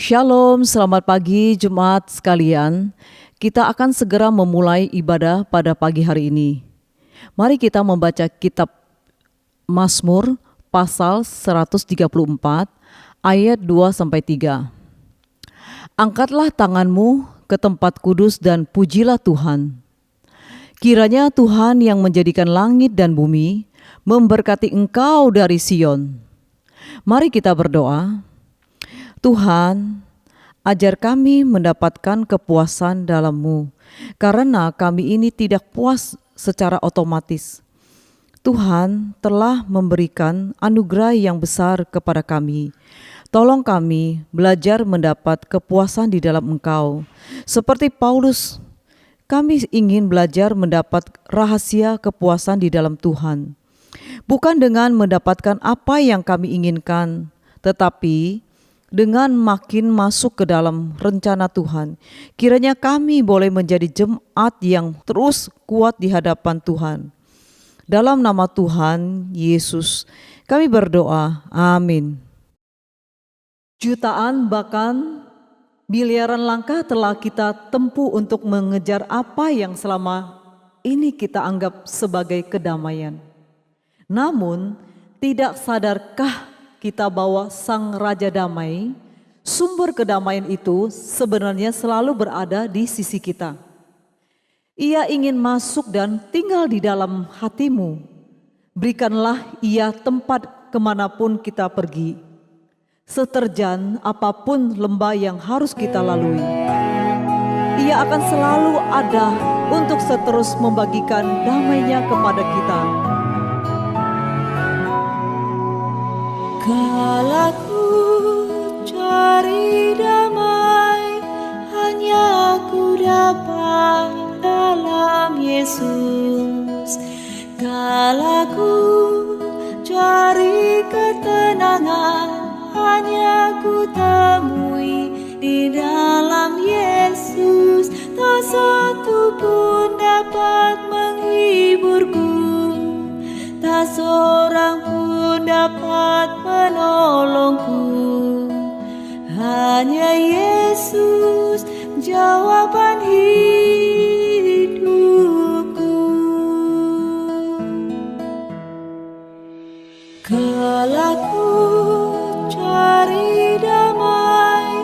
Shalom, selamat pagi Jemaat sekalian. Kita akan segera memulai ibadah pada pagi hari ini. Mari kita membaca kitab Mazmur pasal 134 ayat 2-3. Angkatlah tanganmu ke tempat kudus dan pujilah Tuhan. Kiranya Tuhan yang menjadikan langit dan bumi memberkati engkau dari Sion. Mari kita berdoa. Tuhan, ajar kami mendapatkan kepuasan dalam-Mu, karena kami ini tidak puas secara otomatis. Tuhan telah memberikan anugerah yang besar kepada kami. Tolong kami belajar mendapat kepuasan di dalam Engkau. Seperti Paulus, kami ingin belajar mendapat rahasia kepuasan di dalam Tuhan. Bukan dengan mendapatkan apa yang kami inginkan, tetapi dengan makin masuk ke dalam rencana Tuhan. Kiranya kami boleh menjadi jemaat yang terus kuat di hadapan Tuhan. Dalam nama Tuhan Yesus kami berdoa, amin. Jutaan bahkan miliaran langkah telah kita tempuh untuk mengejar apa yang selama ini kita anggap sebagai kedamaian. Namun tidak sadarkah kita bahwa Sang Raja Damai, sumber kedamaian itu sebenarnya selalu berada di sisi kita. Ia ingin masuk dan tinggal di dalam hatimu. Berikanlah Ia tempat kemanapun kita pergi. Seterjang apapun lembah yang harus kita lalui, Ia akan selalu ada untuk seterus membagikan damai-Nya kepada kita. Kala ku cari damai, hanya ku dapat dalam Yesus. Kala ku cari ketenangan, hanya ku temui di dalam Yesus. Tak satu pun dapat menghiburku, tak seorang pun dapat menolongku. Hanya Yesus jawaban hidupku. Kala ku cari damai,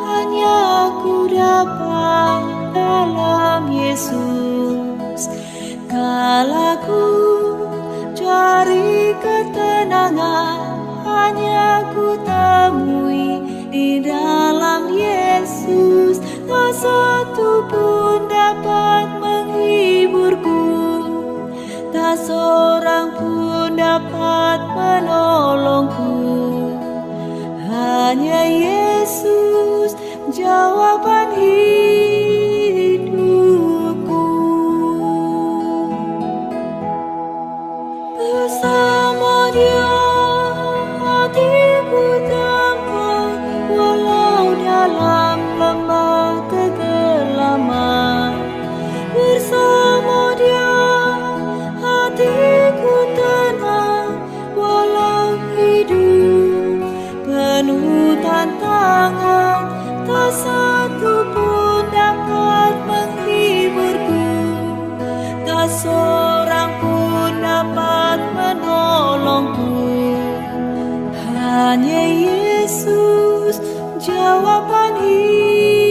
hanya ku dapat dalam Yesus. Kala ku cari ketenangan, hanya ku temui di dalam Yesus. Tak satu pun dapat menghiburku, tak seorang pun dapat menolongku. Hanya Yesus jawaban hidupku. Bersama Dia hatiku damai, walau dalam lembah kegelapan. Bersama Dia hatiku tenang, walau hidup penuh tantangan. Tak satu pun dapat menghiburku, tak seorang pun dapat menolongku. Hanya Yesus jawaban hidupku.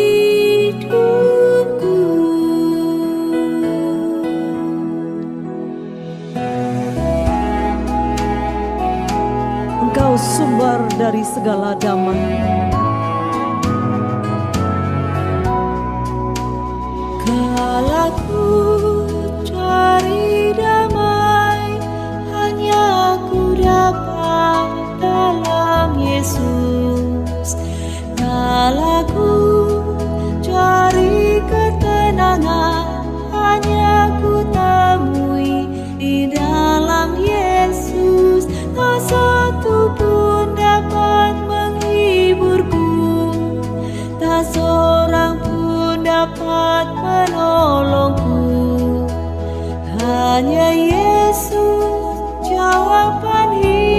Engkau sumber dari segala damai. Kala ku cari damai, hanya ku dapat dalam Yesus. Kala ku cari ketenangan, hanya ku temui di dalam Yesus. Tak satu pun dapat menghiburku, tak seorang pun dapat menolongku. Hanya Yesus jawaban hidupku.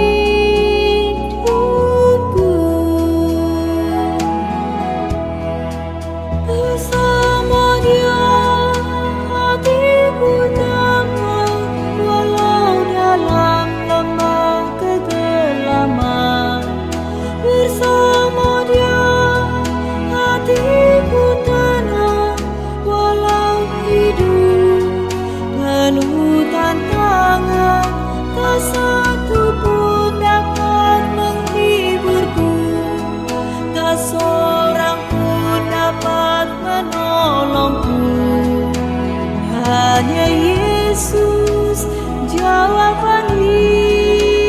Hanya Yesus jawaban hidupku.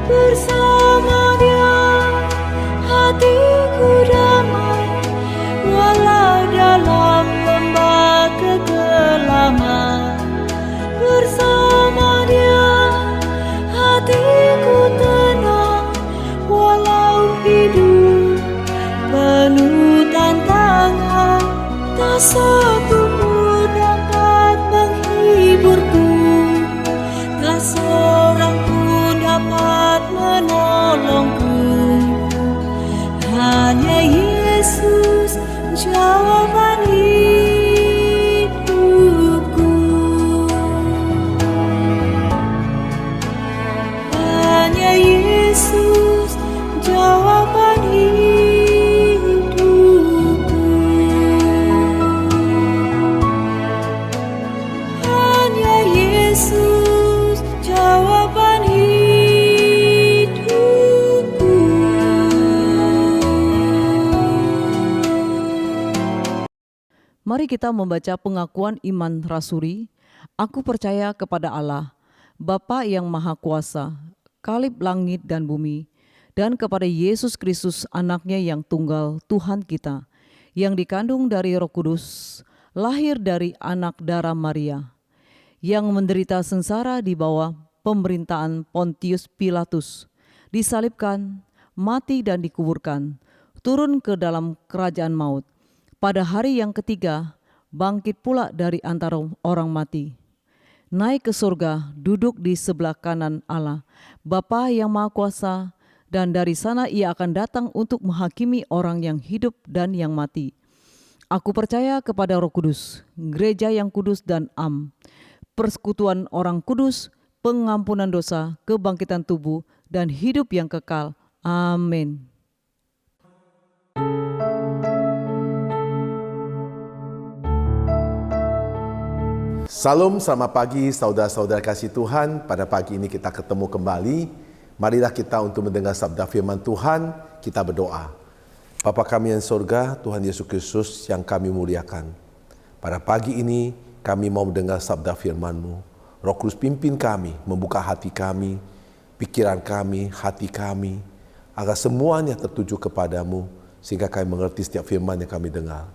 Bersama Dia hatiku damai, walau dalam lembah kegelapan. Bersama Dia hatiku tenang, walau hidup penuh tantangan. Tak satu pun dapat menghiburku, tak seorang pun dapat menolongku. Hanya Yesus jawaban hidupku. Hanya Yesus jawaban hidupku. Hanya Yesus jawaban hidupku. Mari kita membaca pengakuan iman rasuli. Aku percaya kepada Allah, Bapa yang Maha Kuasa, Kalib langit dan bumi, dan kepada Yesus Kristus anaknya yang tunggal, Tuhan kita, yang dikandung dari Roh Kudus, lahir dari anak darah Maria, yang menderita sengsara di bawah pemerintahan Pontius Pilatus, disalibkan, mati dan dikuburkan, turun ke dalam kerajaan maut. Pada hari yang ketiga, bangkit pula dari antara orang mati. Naik ke surga, duduk di sebelah kanan Allah, Bapa yang Maha Kuasa, dan dari sana Ia akan datang untuk menghakimi orang yang hidup dan yang mati. Aku percaya kepada Roh Kudus, gereja yang kudus dan persekutuan orang kudus, pengampunan dosa, kebangkitan tubuh, dan hidup yang kekal. Amin. Salam, selamat pagi saudara-saudara kasih Tuhan. Pada pagi ini kita ketemu kembali. Marilah kita untuk mendengar sabda firman Tuhan, kita berdoa. Bapa kami yang surga, Tuhan Yesus Kristus yang kami muliakan. Pada pagi ini kami mau mendengar sabda firman-Mu. Roh Kudus pimpin kami, membuka hati kami, pikiran kami, hati kami, agar semuanya tertuju kepadamu, sehingga kami mengerti setiap firman yang kami dengar.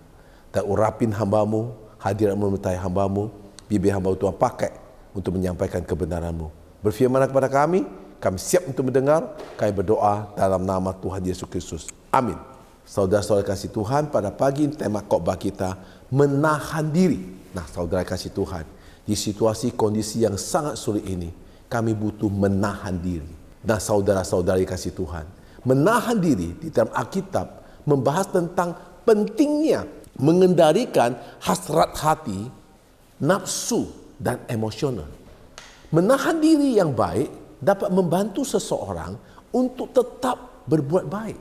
Dan urapin hamba-Mu, hadirat menyertai hamba-Mu, bibir hamba Tuhan pakai untuk menyampaikan kebenaran-Mu. Berfirman kepada kami siap untuk mendengar, kami berdoa dalam nama Tuhan Yesus Kristus. Amin. Saudara-saudara kasih Tuhan, pada pagi tema khotbah kita menahan diri. Nah, saudara kasih Tuhan, di situasi kondisi yang sangat sulit ini, kami butuh menahan diri. Nah, saudara-saudari kasih Tuhan, menahan diri di dalam Alkitab membahas tentang pentingnya mengendalikan hasrat hati, nafsu, dan emosional. Menahan diri yang baik dapat membantu seseorang untuk tetap berbuat baik,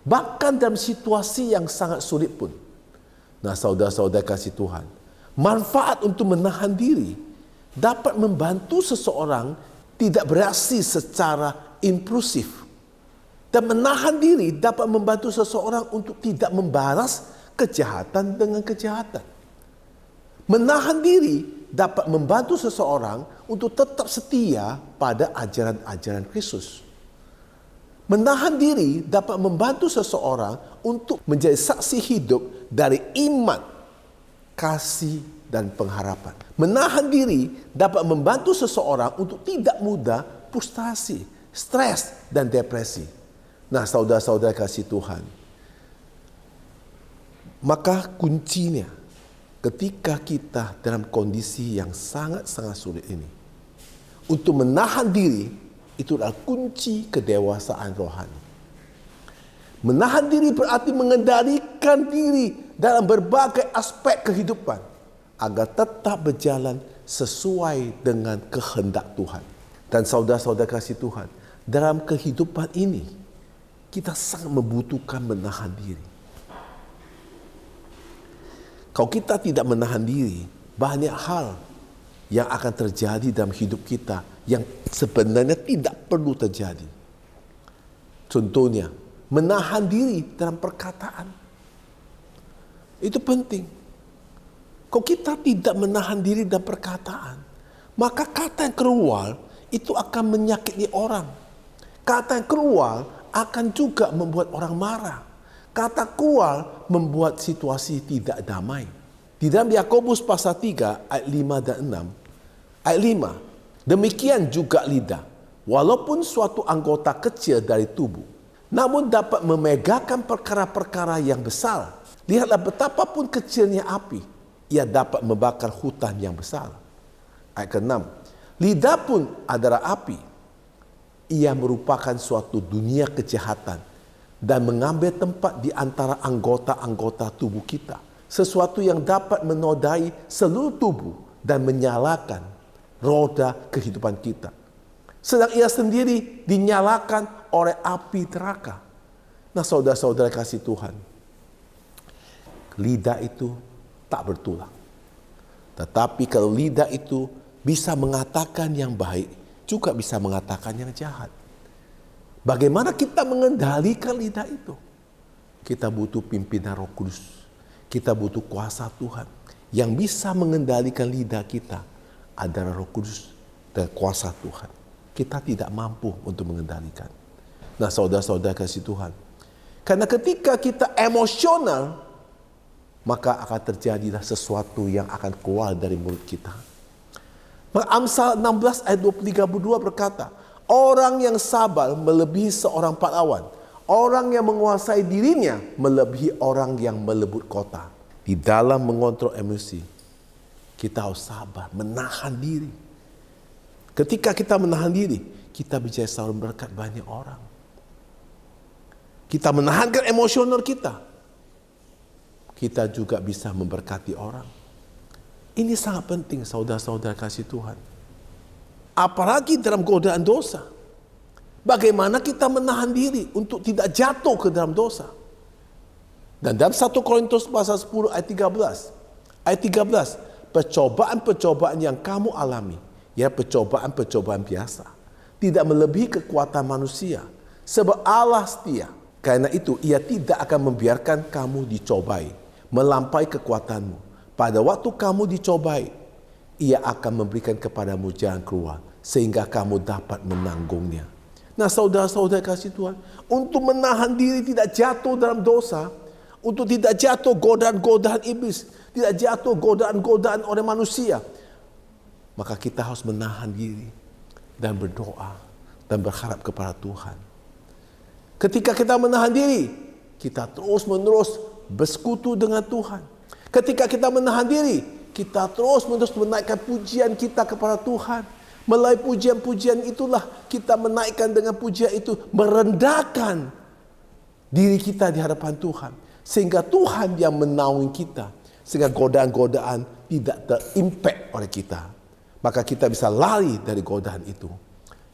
bahkan dalam situasi yang sangat sulit pun. Nah, saudara-saudara kasih Tuhan, manfaat untuk menahan diri dapat membantu seseorang tidak bereaksi secara impulsif. Dan menahan diri dapat membantu seseorang untuk tidak membalas kejahatan dengan kejahatan. Menahan diri dapat membantu seseorang untuk tetap setia pada ajaran-ajaran Kristus. Menahan diri dapat membantu seseorang untuk menjadi saksi hidup dari iman, kasih, dan pengharapan. Menahan diri dapat membantu seseorang untuk tidak mudah frustasi, stres, dan depresi. Nah, saudara-saudara kasih Tuhan, maka kuncinya ketika kita dalam kondisi yang sangat-sangat sulit ini, untuk menahan diri, itu adalah kunci kedewasaan rohani. Menahan diri berarti mengendalikan diri dalam berbagai aspek kehidupan agar tetap berjalan sesuai dengan kehendak Tuhan. Dan saudara-saudara kasih Tuhan, dalam kehidupan ini kita sangat membutuhkan menahan diri. Kalau kita tidak menahan diri, banyak hal yang akan terjadi dalam hidup kita yang sebenarnya tidak perlu terjadi. Contohnya, menahan diri dalam perkataan. Itu penting. Kalau kita tidak menahan diri dan perkataan, maka kata yang keluar itu akan menyakiti orang. Kata yang keluar akan juga membuat orang marah. Kata keluar membuat situasi tidak damai. Di dalam Yakobus pasal 3 ayat 5 dan 6. Ayat 5. Demikian juga lidah. Walaupun suatu anggota kecil dari tubuh, namun dapat memegahkan perkara-perkara yang besar. Lihatlah betapapun kecilnya api, ia dapat membakar hutan yang besar. Ayat ke-6. Lidah pun adalah api. Ia merupakan suatu dunia kejahatan dan mengambil tempat di antara anggota-anggota tubuh kita. Sesuatu yang dapat menodai seluruh tubuh dan menyalakan roda kehidupan kita. Sedang ia sendiri dinyalakan oleh api neraka. Nah, saudara-saudara kasih Tuhan, lidah itu tak bertulang. Tetapi kalau lidah itu bisa mengatakan yang baik, juga bisa mengatakan yang jahat. Bagaimana kita mengendalikan lidah itu? Kita butuh pimpinan Roh Kudus. Kita butuh kuasa Tuhan. Yang bisa mengendalikan lidah kita adalah Roh Kudus dan kuasa Tuhan. Kita tidak mampu untuk mengendalikan. Nah, saudara-saudara kasih Tuhan, karena ketika kita emosional, maka akan terjadilah sesuatu yang akan keluar dari mulut kita. Amsal 16 ayat 22 berkata, orang yang sabar melebihi seorang pahlawan. Orang yang menguasai dirinya melebihi orang yang melebut kota. Di dalam mengontrol emosi, kita harus sabar, menahan diri. Ketika kita menahan diri, kita bisa selalu berkat banyak orang. Kita menahankan emosional kita, kita juga bisa memberkati orang. Ini sangat penting, saudara-saudara kasih Tuhan. Apalagi dalam godaan dosa. Bagaimana kita menahan diri untuk tidak jatuh ke dalam dosa. Dan dalam 1 Korintus pasal 10 ayat 13. Ayat 13. Percobaan-percobaan yang kamu alami, ya percobaan-percobaan biasa, tidak melebihi kekuatan manusia. Sebab Allah setia. Karena itu ia tidak akan membiarkan kamu dicobai melampaui kekuatanmu. Pada waktu kamu dicobai, ia akan memberikan kepadamu jalan keluar sehingga kamu dapat menanggungnya. Nah, saudara-saudara kasih Tuhan, untuk menahan diri tidak jatuh dalam dosa, untuk tidak jatuh godaan-godaan iblis, tidak jatuh godaan-godaan oleh manusia, maka kita harus menahan diri dan berdoa dan berharap kepada Tuhan. Ketika kita menahan diri, kita terus-menerus bersekutu dengan Tuhan. Ketika kita menahan diri, kita terus-menerus menaikkan pujian kita kepada Tuhan. Melalui pujian-pujian itulah kita menaikkan dengan pujian itu, merendahkan diri kita di hadapan Tuhan. Sehingga Tuhan yang menaungi kita. Sehingga godaan-godaan tidak terimpact oleh kita. Maka kita bisa lari dari godaan itu.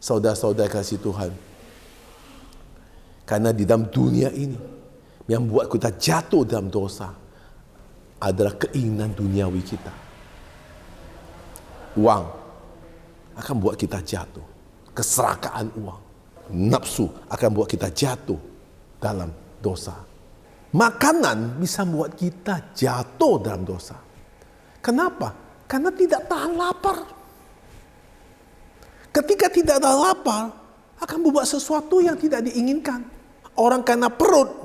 Saudara-saudara kasih Tuhan. Karena di dalam dunia ini, yang buat kita jatuh dalam dosa adalah keinginan duniawi kita. Uang akan buat kita jatuh. Keserakaan uang, nafsu akan buat kita jatuh dalam dosa. Makanan bisa membuat kita jatuh dalam dosa. Kenapa? Karena tidak tahan lapar. Ketika tidak tahan lapar, akan membuat sesuatu yang tidak diinginkan. Orang karena perut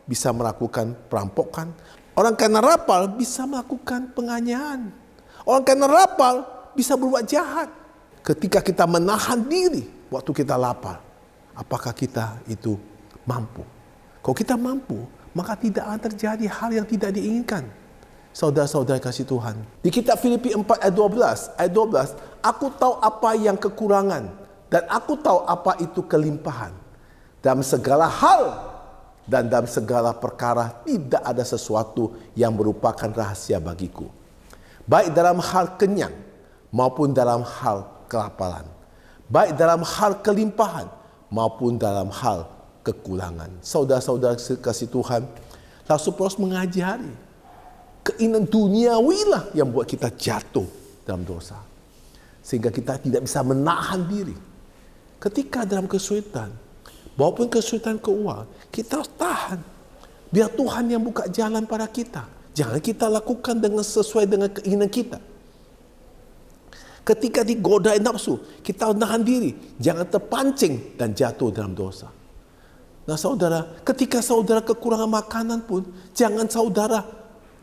bisa melakukan perampokan. Orang karena lapar bisa melakukan penganiayaan. Orang karena lapar bisa berbuat jahat. Ketika kita menahan diri waktu kita lapar, apakah kita itu mampu? Kalau kita mampu, maka tidak akan terjadi hal yang tidak diinginkan. Saudara-saudara kasih Tuhan. Di kitab Filipi 4 ayat 12, aku tahu apa yang kekurangan dan aku tahu apa itu kelimpahan. Dalam segala hal dan dalam segala perkara tidak ada sesuatu yang merupakan rahasia bagiku. Baik dalam hal kenyang maupun dalam hal kelaparan. Baik dalam hal kelimpahan maupun dalam hal kekurangan. Saudara-saudara kasih Tuhan, Rasul Paulus mengajari keinginan duniawi lah yang buat kita jatuh dalam dosa. Sehingga kita tidak bisa menahan diri. Ketika dalam kesulitan, maupun kesulitan keuangan, kita harus tahan. Biar Tuhan yang buka jalan pada kita. Jangan kita lakukan dengan sesuai dengan keinginan kita. Ketika digodai nafsu, kita nahan diri. Jangan terpancing dan jatuh dalam dosa. Nah saudara, ketika saudara kekurangan makanan pun, jangan saudara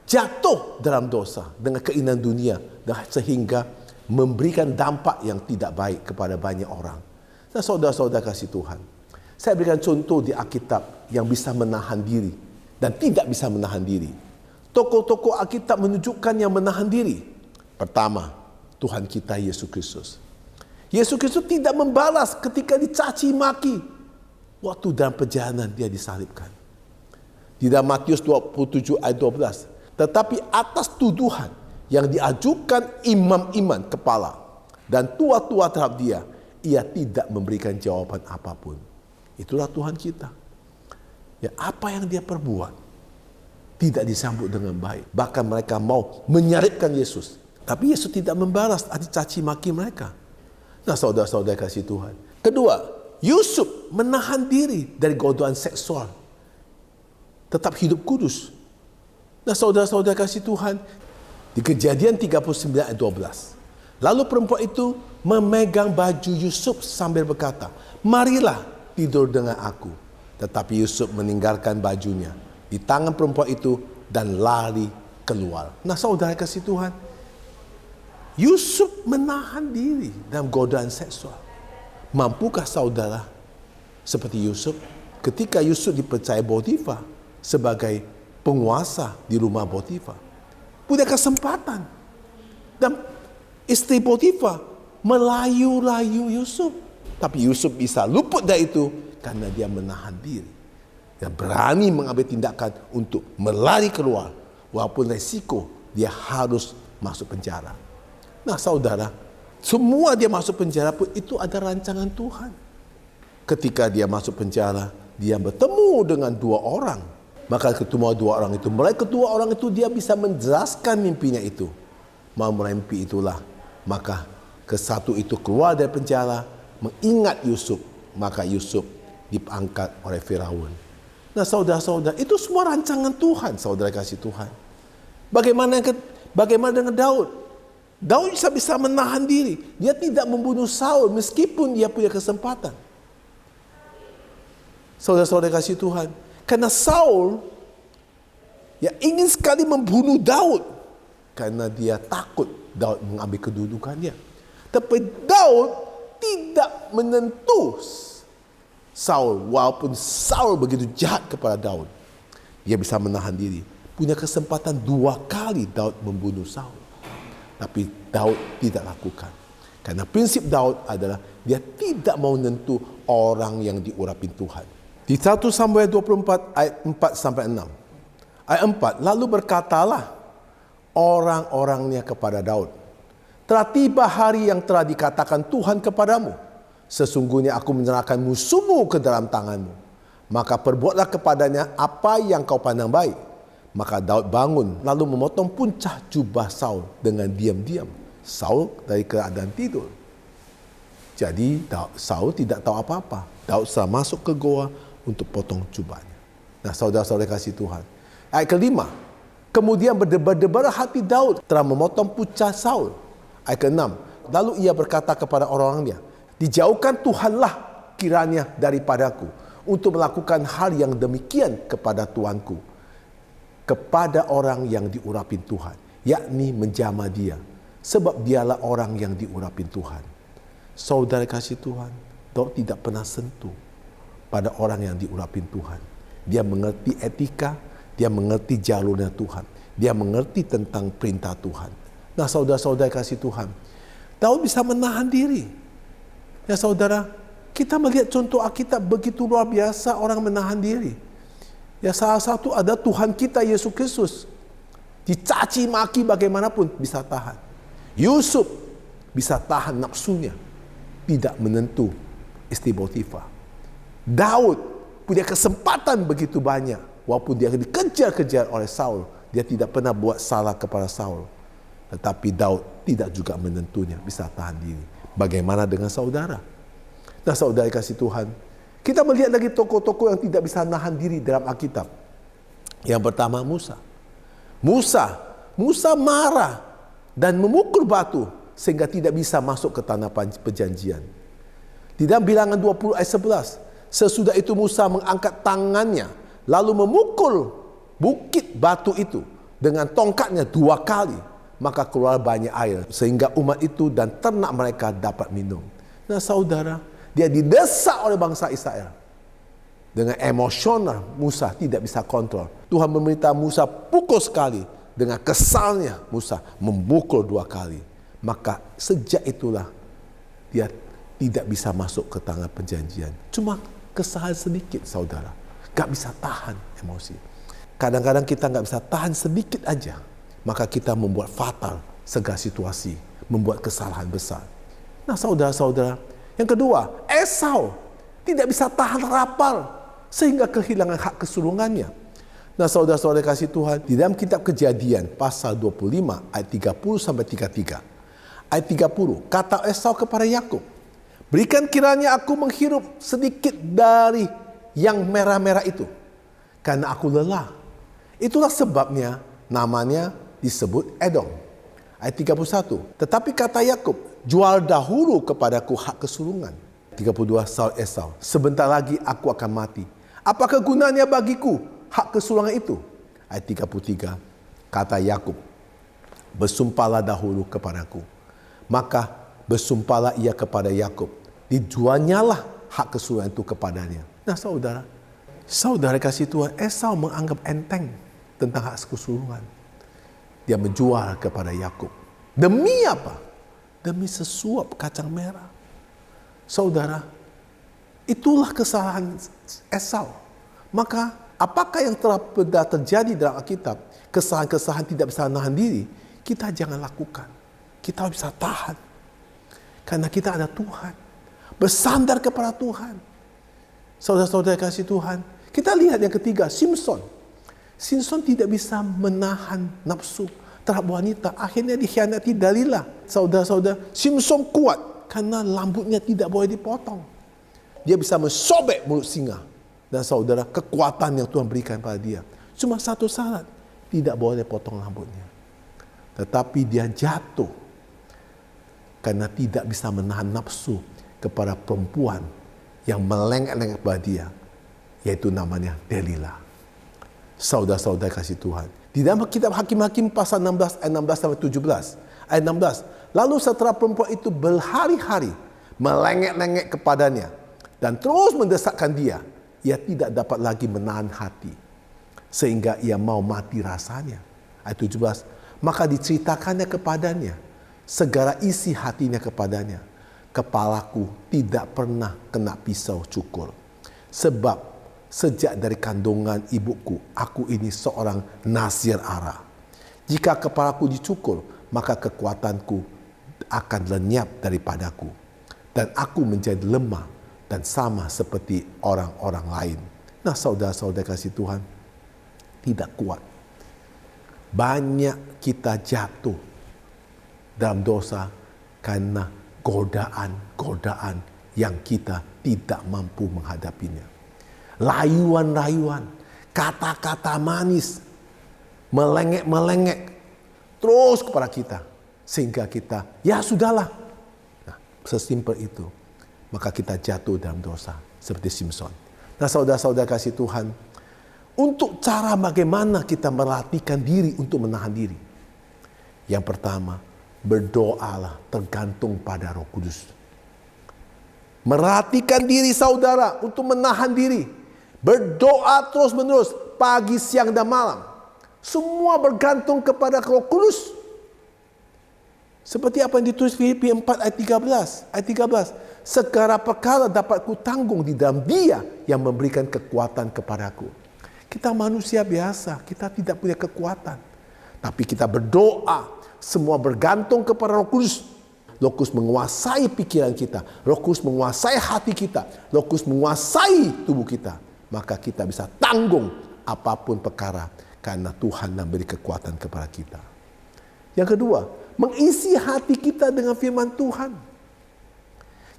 jatuh dalam dosa dengan keinginan dunia, sehingga memberikan dampak yang tidak baik kepada banyak orang. Nah saudara-saudara kasih Tuhan, saya berikan contoh di Alkitab yang bisa menahan diri dan tidak bisa menahan diri. Tokoh-tokoh Alkitab menunjukkan yang menahan diri. Pertama, Tuhan kita Yesus Kristus. Yesus Kristus tidak membalas ketika dicaci maki waktu dalam perjalanan dia disalibkan. Di dalam Matius 27 ayat 12. Tetapi atas tuduhan yang diajukan imam-imam kepala dan tua-tua terhadap dia, ia tidak memberikan jawaban apapun. Itulah Tuhan kita. Ya, apa yang dia perbuat tidak disambut dengan baik. Bahkan mereka mau menyalibkan Yesus. Tapi Yesus tidak membalas caci maki mereka. Nah saudara-saudara kasih Tuhan. Kedua, Yusuf menahan diri dari godaan seksual. Tetap hidup kudus. Nah saudara-saudara kasih Tuhan. Di Kejadian 39 ayat 12. Lalu perempuan itu memegang baju Yusuf sambil berkata, marilah tidur dengan aku. Tetapi Yusuf meninggalkan bajunya di tangan perempuan itu dan lari keluar. Nah saudara kasih Tuhan. Yusuf menahan diri dalam godaan seksual. Mampukah saudara seperti Yusuf? Ketika Yusuf dipercaya Potifar sebagai penguasa di rumah Potifar, punya kesempatan. Dan istri Potifar melayu-layu Yusuf. Tapi Yusuf bisa luput dari itu karena dia menahan diri. Dia berani mengambil tindakan untuk melari keluar. Walaupun resiko dia harus masuk penjara. Nah saudara, semua dia masuk penjara pun itu ada rancangan Tuhan. Ketika dia masuk penjara, dia bertemu dengan dua orang. Maka ketemu dua orang itu, mulai kedua orang itu dia bisa menjelaskan mimpinya itu. Mau mulai mimpi itulah, maka kesatu itu keluar dari penjara, mengingat Yusuf. Maka Yusuf diangkat oleh Firaun. Nah saudara-saudara, itu semua rancangan Tuhan, saudara kasih Tuhan. Bagaimana dengan Daud? Daud bisa menahan diri. Dia tidak membunuh Saul meskipun dia punya kesempatan. Saudara-saudara kasih Tuhan. Karena Saul ingin sekali membunuh Daud. Karena dia takut Daud mengambil kedudukannya. Tapi Daud tidak menentu Saul. Walaupun Saul begitu jahat kepada Daud. Dia bisa menahan diri. Punya kesempatan 2 kali Daud membunuh Saul. Tapi Daud tidak lakukan. Karena prinsip Daud adalah dia tidak mau menentu orang yang diurapi Tuhan. Di 1 Samuel 24 ayat 4-6. Ayat 4, lalu berkatalah orang-orangnya kepada Daud, telah tiba hari yang telah dikatakan Tuhan kepadamu, sesungguhnya aku menyerahkan musuhmu ke dalam tanganmu. Maka perbuatlah kepadanya apa yang kau pandang baik. Maka Daud bangun lalu memotong puncak jubah Saul dengan diam-diam. Saul dari keadaan tidur. Jadi Saul tidak tahu apa-apa. Daud sudah masuk ke goa untuk potong jubahnya. Nah saudara-saudara kasih Tuhan. Ayat kelima. Kemudian berdebar-debar hati Daud telah memotong puncak Saul. Ayat ke-6. Lalu ia berkata kepada orang-orangnya, dijauhkan Tuhanlah kiranya daripadaku untuk melakukan hal yang demikian kepada Tuanku. Kepada orang yang diurapin Tuhan, yakni menjamah dia, sebab dialah orang yang diurapin Tuhan. Saudara kasih Tuhan, Daud tidak pernah sentuh pada orang yang diurapin Tuhan. Dia mengerti etika, dia mengerti jalurnya Tuhan, dia mengerti tentang perintah Tuhan. Nah saudara-saudara kasih Tuhan, Daud bisa menahan diri. Ya saudara, kita melihat contoh Alkitab begitu luar biasa orang menahan diri. Ya salah satu ada Tuhan kita Yesus Kristus. Dicaci maki bagaimanapun bisa tahan. Yusuf bisa tahan nafsunya. Tidak menentu istri Potifar. Daud punya kesempatan begitu banyak. Walaupun dia dikejar-kejar oleh Saul. Dia tidak pernah buat salah kepada Saul. Tetapi Daud tidak juga menentunya. Bisa tahan diri. Bagaimana dengan saudara? Nah saudara kasih Tuhan. Kita melihat lagi tokoh-tokoh yang tidak bisa nahan diri dalam Alkitab. Yang pertama Musa. Musa marah dan memukul batu sehingga tidak bisa masuk ke tanah perjanjian. Di dalam Bilangan 20 ayat 11, sesudah itu Musa mengangkat tangannya lalu memukul bukit batu itu dengan tongkatnya 2 kali, maka keluar banyak air sehingga umat itu dan ternak mereka dapat minum. Nah saudara, dia didesak oleh bangsa Israel. Dengan emosional, Musa tidak bisa kontrol. Tuhan memerintah Musa pukul sekali. Dengan kesalnya, Musa memukul 2 kali. Maka sejak itulah dia tidak bisa masuk ke tanah perjanjian. Cuma kesalahan sedikit, saudara. Gak bisa tahan emosi. Kadang-kadang kita gak bisa tahan sedikit aja. Maka kita membuat fatal segala situasi. Membuat kesalahan besar. Nah saudara-saudara, yang kedua, Esau tidak bisa tahan lapar sehingga kehilangan hak kesulungannya. Nah saudara-saudara kasih Tuhan, di dalam kitab Kejadian pasal 25 ayat 30 sampai 33. Ayat 30, kata Esau kepada Yakub, berikan kiranya aku menghirup sedikit dari yang merah-merah itu, karena aku lelah. Itulah sebabnya namanya disebut Edom. Ayat 31, tetapi kata Yakub, jual dahulu kepadaku hak kesulungan. 32, Saul Esau, sebentar lagi aku akan mati. Apakah gunanya bagiku hak kesulungan itu? Ayat 33, kata Yakub, bersumpahlah dahulu kepadaku. Maka bersumpahlah ia kepada Yakub, dijualnyalah hak kesulungan itu kepadanya. Nah saudara kasih Tuhan, Esau menganggap enteng tentang hak kesulungan. Dia menjual kepada Yakub. Demi apa? Demi sesuap kacang merah. Saudara, itulah kesalahan Esau. Maka apakah yang telah terjadi dalam Alkitab, kesalahan-kesalahan tidak bisa menahan diri, kita jangan lakukan. Kita bisa tahan. Karena kita ada Tuhan. Bersandar kepada Tuhan. Saudara-saudara kasih Tuhan. Kita lihat yang ketiga, Simson. Simson tidak bisa menahan nafsu terhadap wanita. Akhirnya dikhianati Dalila. Saudara-saudara, Simson kuat karena rambutnya tidak boleh dipotong. Dia bisa mensobek mulut singa. Dan saudara, kekuatan yang Tuhan berikan pada dia. Cuma satu syarat, tidak boleh potong rambutnya. Tetapi dia jatuh karena tidak bisa menahan nafsu kepada perempuan yang melengak-lengak pada dia, yaitu namanya Delila. Saudara-saudara kasih Tuhan. Di dalam kitab Hakim-Hakim pasal 16 ayat 16 sampai 17. Ayat 16. Lalu setelah perempuan itu berhari-hari melengek-lengek kepadanya dan terus mendesakkan dia, ia tidak dapat lagi menahan hati sehingga ia mau mati rasanya. Ayat 17. Maka diceritakannya kepadanya segala isi hatinya kepadanya. Kepalaku tidak pernah kena pisau cukur. Sebab sejak dari kandungan ibuku, aku ini seorang nazir ara. Jika kepalaku dicukur, maka kekuatanku akan lenyap daripadaku. Dan aku menjadi lemah dan sama seperti orang-orang lain. Nah saudara-saudara kasih Tuhan, tidak kuat. Banyak kita jatuh dalam dosa karena godaan-godaan yang kita tidak mampu menghadapinya. Rayuan-rayuan, kata-kata manis, melengek-melengek terus kepada kita. Sehingga kita, ya sudahlah. Nah, sesimpel itu. Maka kita jatuh dalam dosa. Seperti Simson. Nah saudara-saudara kasih Tuhan, untuk cara bagaimana kita melatihkan diri untuk menahan diri. Yang pertama, berdoalah tergantung pada Roh Kudus. Melatihkan diri saudara untuk menahan diri. Berdoa terus-menerus pagi, siang, dan malam. Semua bergantung kepada Roh Kudus. Seperti apa yang ditulis Filipi 4 ayat 13. Ayat 13. Segala perkara dapat kutanggung di dalam Dia yang memberikan kekuatan kepadaku. Kita manusia biasa, kita tidak punya kekuatan. Tapi kita berdoa. Semua bergantung kepada Roh Kudus. Roh Kudus menguasai pikiran kita. Roh Kudus menguasai hati kita. Roh Kudus menguasai tubuh kita. Maka kita bisa tanggung apapun perkara. Karena Tuhan memberi kekuatan kepada kita. Yang kedua, mengisi hati kita dengan firman Tuhan.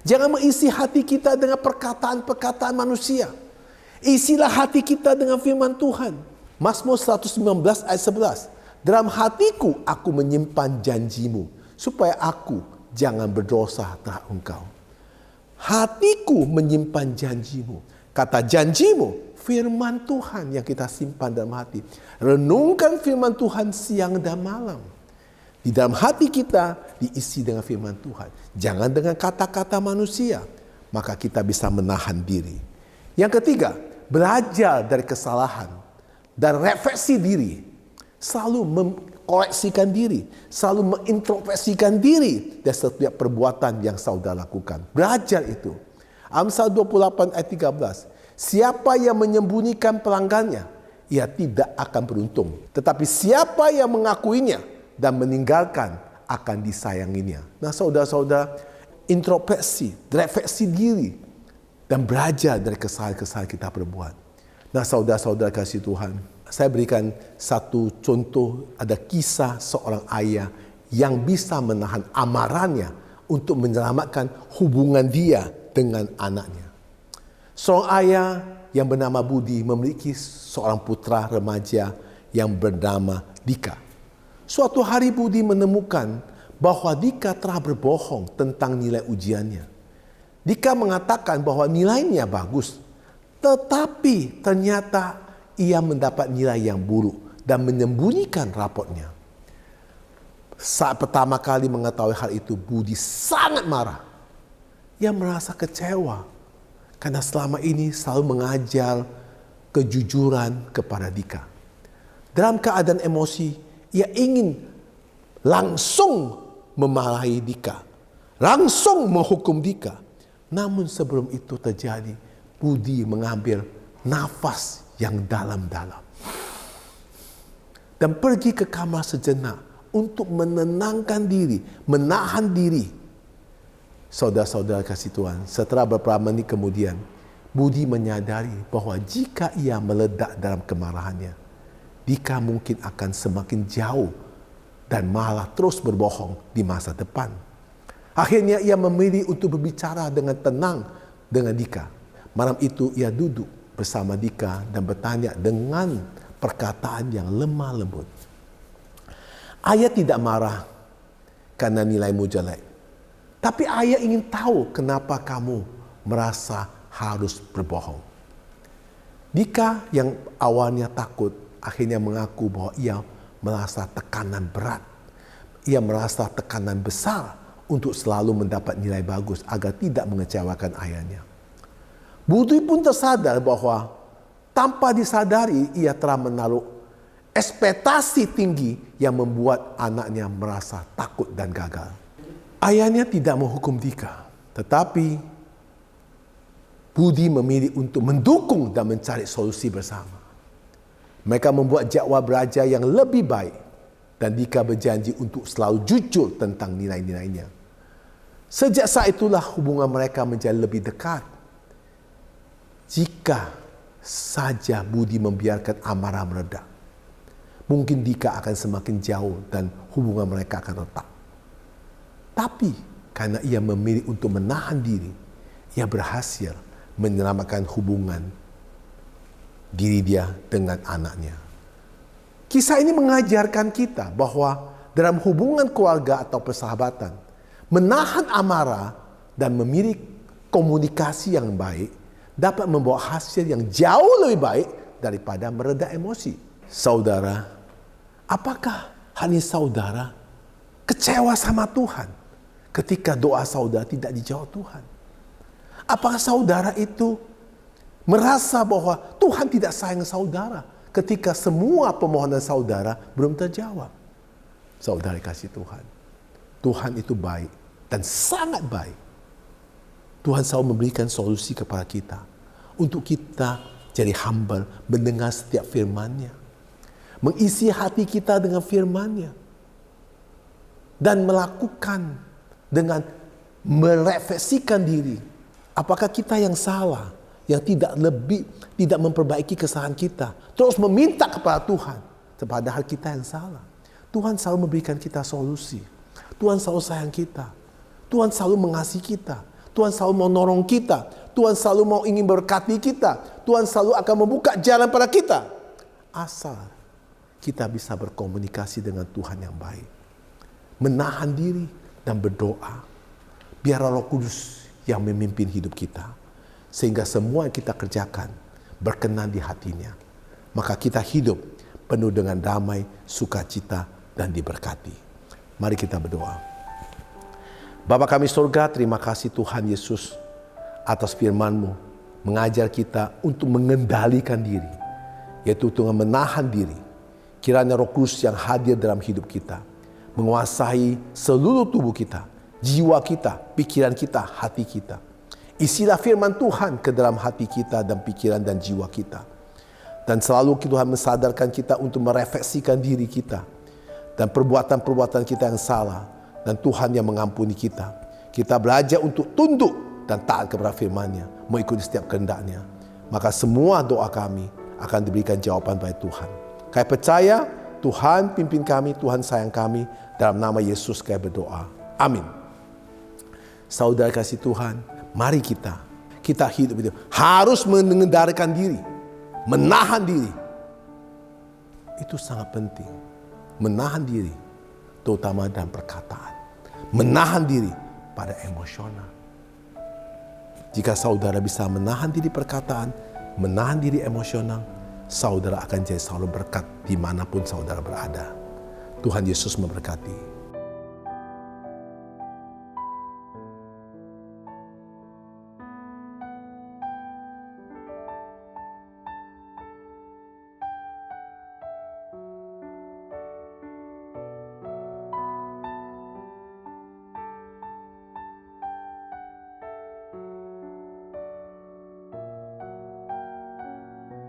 Jangan mengisi hati kita dengan perkataan-perkataan manusia. Isilah hati kita dengan firman Tuhan. Mazmur 119 ayat 11. Dalam hatiku aku menyimpan janjimu, supaya aku jangan berdosa terhadap engkau. Hatiku menyimpan janjimu. Kata janjimu, firman Tuhan yang kita simpan dalam hati. Renungkan firman Tuhan siang dan malam. Di dalam hati kita diisi dengan firman Tuhan. Jangan dengan kata-kata manusia. Maka kita bisa menahan diri. Yang ketiga, belajar dari kesalahan dan refleksi diri. Selalu mengkoreksikan diri, selalu mengintrospeksikan diri dari setiap perbuatan yang saudara lakukan. Belajar itu. Amsal 28 ayat 13. Siapa yang menyembunyikan pelanggannya, ia tidak akan beruntung. Tetapi siapa yang mengakuinya dan meninggalkan, akan disayanginya. Nah saudara-saudara, introspeksi, refleksi diri, dan belajar dari kesalahan-kesalahan kita perbuat. Nah saudara-saudara kasih Tuhan, saya berikan satu contoh, ada kisah seorang ayah yang bisa menahan amarahnya untuk menyelamatkan hubungan dia dengan anaknya. Seorang ayah yang bernama Budi memiliki seorang putra remaja yang bernama Dika. Suatu hari Budi menemukan bahwa Dika telah berbohong tentang nilai ujiannya. Dika mengatakan bahwa nilainya bagus, tetapi ternyata ia mendapat nilai yang buruk dan menyembunyikan raportnya. Saat pertama kali mengetahui hal itu, Budi sangat marah. Ia merasa kecewa karena selama ini selalu mengajar kejujuran kepada Dika. Dalam keadaan emosi, ia ingin langsung memarahi Dika, langsung menghukum Dika. Namun sebelum itu terjadi, Budi mengambil nafas yang dalam-dalam dan pergi ke kamar sejenak untuk menenangkan diri, menahan diri. Saudara-saudara kasih Tuhan, setelah beberapa menit kemudian, Budi menyadari bahwa jika ia meledak dalam kemarahannya, Dika mungkin akan semakin jauh dan malah terus berbohong di masa depan. Akhirnya ia memilih untuk berbicara dengan tenang dengan Dika. Malam itu ia duduk bersama Dika dan bertanya dengan perkataan yang lemah lembut. Ayah tidak marah karena nilaimu jelek. Tapi ayah ingin tahu kenapa kamu merasa harus berbohong. Dika yang awalnya takut akhirnya mengaku bahwa ia merasa tekanan berat. Ia merasa tekanan besar untuk selalu mendapat nilai bagus agar tidak mengecewakan ayahnya. Budi pun tersadar bahwa tanpa disadari ia telah menaruh ekspektasi tinggi yang membuat anaknya merasa takut dan gagal. Ayahnya tidak menghukum Dika, tetapi Budi memilih untuk mendukung dan mencari solusi bersama. Mereka membuat jadwal belajar yang lebih baik dan Dika berjanji untuk selalu jujur tentang nilai-nilainya. Sejak saat itulah hubungan mereka menjadi lebih dekat. Jika saja Budi membiarkan amarah meredak, mungkin Dika akan semakin jauh dan hubungan mereka akan retak. Tapi karena ia memilih untuk menahan diri, ia berhasil menyelamatkan hubungan diri dia dengan anaknya. Kisah ini mengajarkan kita bahwa dalam hubungan keluarga atau persahabatan, menahan amarah dan memilih komunikasi yang baik dapat membawa hasil yang jauh lebih baik daripada mereda emosi. Saudara, apakah hanya saudara kecewa sama Tuhan ketika doa saudara tidak dijawab Tuhan? Apakah saudara itu merasa bahwa Tuhan tidak sayang saudara ketika semua permohonan saudara belum terjawab? Saudara kasih Tuhan, Tuhan itu baik dan sangat baik. Tuhan selalu memberikan solusi kepada kita untuk kita jadi humble, mendengar setiap firman-Nya, mengisi hati kita dengan firman-Nya, dan melakukan dengan merefleksikan diri. Apakah kita yang salah, yang tidak memperbaiki kesalahan kita, terus meminta kepada Tuhan, padahal kita yang salah. Tuhan selalu memberikan kita solusi. Tuhan selalu sayang kita. Tuhan selalu mengasihi kita. Tuhan selalu mau nolong kita. Tuhan selalu mau ingin berkati kita. Tuhan selalu akan membuka jalan pada kita. Asal kita bisa berkomunikasi dengan Tuhan yang baik. Menahan diri dan berdoa. Biar Roh Kudus yang memimpin hidup kita. Sehingga semua yang kita kerjakan berkenan di hatinya. Maka kita hidup penuh dengan damai, sukacita, dan diberkati. Mari kita berdoa. Bapa kami surga, terima kasih Tuhan Yesus atas firman-Mu. Mengajar kita untuk mengendalikan diri. Yaitu dengan menahan diri. Kiranya Roh Kudus yang hadir dalam hidup kita menguasai seluruh tubuh kita, jiwa kita, pikiran kita, hati kita. Isilah firman Tuhan ke dalam hati kita dan pikiran dan jiwa kita. Dan selalu Tuhan mensadarkan kita untuk merefleksikan diri kita. Dan perbuatan-perbuatan kita yang salah. Dan Tuhan yang mengampuni kita. Kita belajar untuk tunduk dan taat kepada firman-Nya. Mengikuti setiap kehendak-Nya. Maka semua doa kami akan diberikan jawaban oleh Tuhan. Kami percaya Tuhan pimpin kami, Tuhan sayang kami. Dalam nama Yesus kami berdoa. Amin. Saudara kasih Tuhan, mari kita hidup itu harus mengendalikan diri. Menahan diri. Itu sangat penting. Menahan diri. Terutama dalam perkataan. Menahan diri pada emosional. Jika saudara bisa menahan diri perkataan, menahan diri emosional, saudara akan jadi selalu berkat dimanapun saudara berada. Tuhan Yesus memberkati.